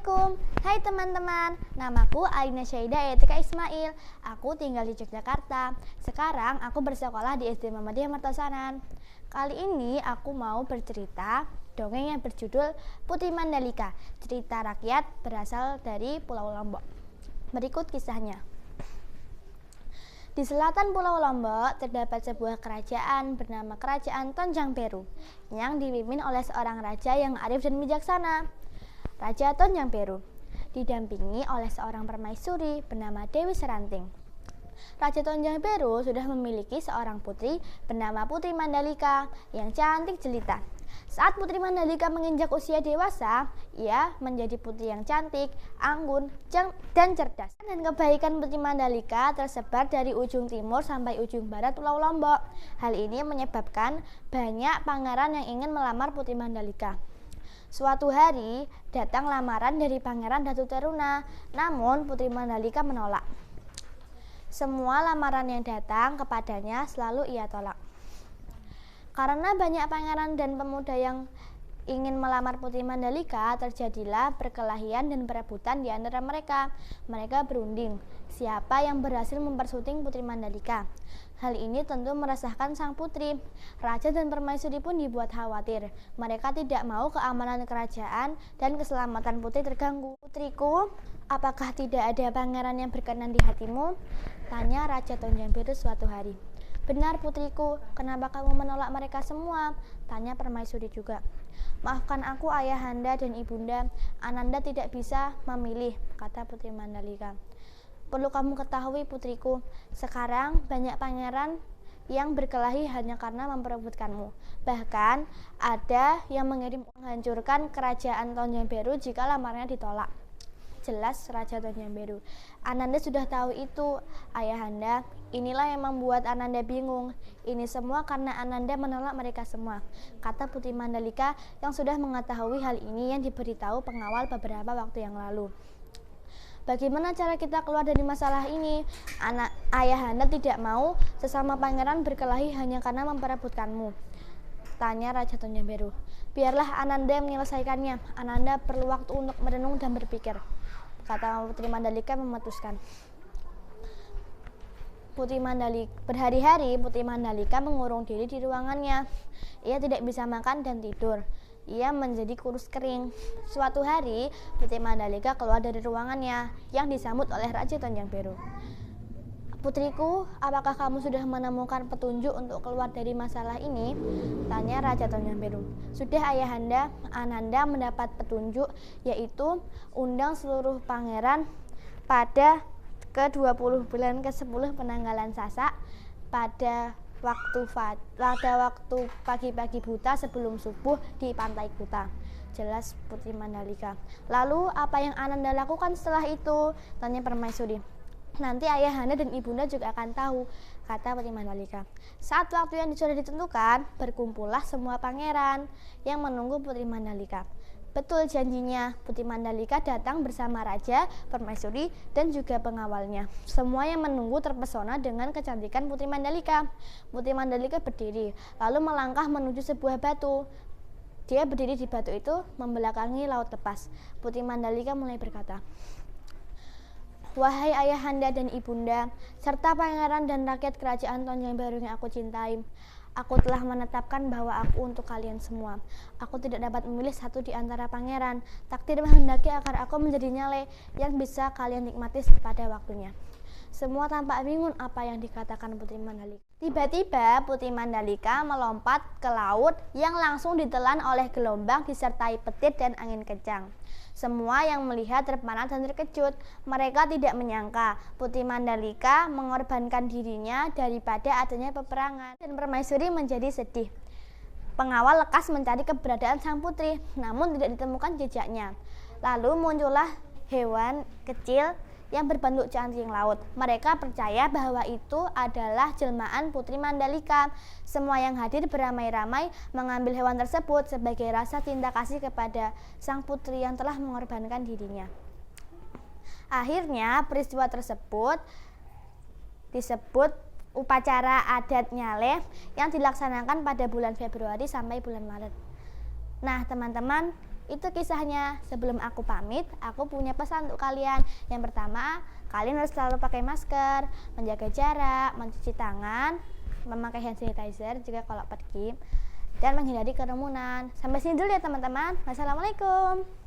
Assalamualaikum. Hai teman-teman, namaku Alina Syaida Etika Ismail. Aku tinggal di Yogyakarta. Sekarang aku bersekolah di SD Muhammadiyah Mertosanan. Kali ini aku mau bercerita dongeng yang berjudul Putri Mandalika. Cerita rakyat berasal dari Pulau Lombok. Berikut kisahnya. Di selatan Pulau Lombok terdapat sebuah kerajaan bernama Kerajaan Tonjang Peru yang dipimpin oleh seorang raja yang arif dan bijaksana. Raja Tonjang Peru didampingi oleh seorang permaisuri bernama Dewi Seranting. Raja Tonjang Peru sudah memiliki seorang putri bernama Putri Mandalika yang cantik jelita. Saat Putri Mandalika menginjak usia dewasa, ia menjadi putri yang cantik, anggun, dan cerdas. Dan kebaikan Putri Mandalika tersebar dari ujung timur sampai ujung barat Pulau Lombok. Hal ini menyebabkan banyak pangeran yang ingin melamar Putri Mandalika. Suatu hari, datang lamaran dari Pangeran Datu Teruna, namun Putri Mandalika menolak. Semua lamaran yang datang kepadanya selalu ia tolak. Karena banyak pangeran dan pemuda yang ingin melamar Putri Mandalika, terjadilah perkelahian dan perebutan di antara mereka. Mereka berunding siapa yang berhasil mempersunting Putri Mandalika. Hal ini tentu meresahkan sang putri. Raja dan permaisuri pun dibuat khawatir. Mereka tidak mau keamanan kerajaan dan keselamatan putri terganggu. "Putriku, apakah tidak ada pangeran yang berkenan di hatimu?" tanya Raja Tonjang Peru suatu hari. "Benar putriku, kenapa kamu menolak mereka semua?" tanya permaisuri juga. "Maafkan aku ayahanda dan ibunda, Ananda tidak bisa memilih," kata Putri Mandalika. "Perlu kamu ketahui putriku, sekarang banyak pangeran yang berkelahi hanya karena memperebutkanmu. Bahkan ada yang mengirim menghancurkan kerajaan Tonjang Peru jika lamarnya ditolak." Jelas Raja Tonjang Peru. "Ananda sudah tahu itu, ayahanda. Inilah yang membuat Ananda bingung. Ini semua karena Ananda menolak mereka semua," kata Putri Mandalika yang sudah mengetahui hal ini yang diberitahu pengawal beberapa waktu yang lalu. "Bagaimana cara kita keluar dari masalah ini? Ayahanda tidak mau sesama pangeran berkelahi hanya karena memperebutkanmu," tanya Raja Tonjang Peru. "Biarlah Ananda menyelesaikannya. Ananda perlu waktu untuk merenung dan berpikir," kata Putri Mandalika memutuskan. Berhari-hari Putri Mandalika mengurung diri di ruangannya. Ia tidak bisa makan dan tidur. Ia menjadi kurus kering. Suatu hari, Putri Mandalika keluar dari ruangannya yang disambut oleh Raja Tonjang Peru. "Putriku, apakah kamu sudah menemukan petunjuk untuk keluar dari masalah ini?" tanya Raja Tonjang Peru. "Sudah ayahanda, Ananda mendapat petunjuk, yaitu undang seluruh pangeran pada ke-20 bulan ke-10 penanggalan Sasak pada waktu pagi-pagi buta sebelum subuh di pantai Kuta," jelas Putri Mandalika. "Lalu apa yang Ananda lakukan setelah itu?" tanya permaisuri. "Nanti ayahanda dan ibunda juga akan tahu," kata Putri Mandalika. Saat waktu yang sudah ditentukan, berkumpullah semua pangeran yang menunggu Putri Mandalika. Betul janjinya, Putri Mandalika datang bersama raja, permaisuri, dan juga pengawalnya. Semua yang menunggu terpesona dengan kecantikan Putri Mandalika. Putri Mandalika berdiri, lalu melangkah menuju sebuah batu. Dia berdiri di batu itu membelakangi laut lepas. Putri Mandalika mulai berkata, "Wahai ayahanda dan ibunda, serta pangeran dan rakyat kerajaan Tonjang Peru yang aku cintai, aku telah menetapkan bahwa aku untuk kalian semua. Aku tidak dapat memilih satu di antara pangeran. Takdir menghendaki agar aku menjadi nyale yang bisa kalian nikmati pada waktunya." Semua tampak bingung apa yang dikatakan Putri Mandalika. Tiba-tiba Putri Mandalika melompat ke laut yang langsung ditelan oleh gelombang disertai petir dan angin kencang. Semua yang melihat terpana dan terkejut. Mereka tidak menyangka Putri Mandalika mengorbankan dirinya daripada adanya peperangan, dan permaisuri menjadi sedih. Pengawal lekas mencari keberadaan sang putri, namun tidak ditemukan jejaknya. Lalu muncullah hewan kecil yang berbentuk cacing laut. Mereka percaya bahwa itu adalah jelmaan Putri Mandalika. Semua yang hadir beramai-ramai mengambil hewan tersebut sebagai rasa cinta kasih kepada sang putri yang telah mengorbankan dirinya. Akhirnya peristiwa tersebut disebut upacara adat Nyale yang dilaksanakan pada bulan Februari sampai bulan Maret. Nah teman-teman, Itu kisahnya. Sebelum aku pamit, aku punya pesan untuk kalian. Yang pertama, kalian harus selalu pakai masker, menjaga jarak, mencuci tangan, memakai hand sanitizer juga kalau pergi, dan menghindari kerumunan. Sampai sini dulu ya teman-teman. Wassalamualaikum.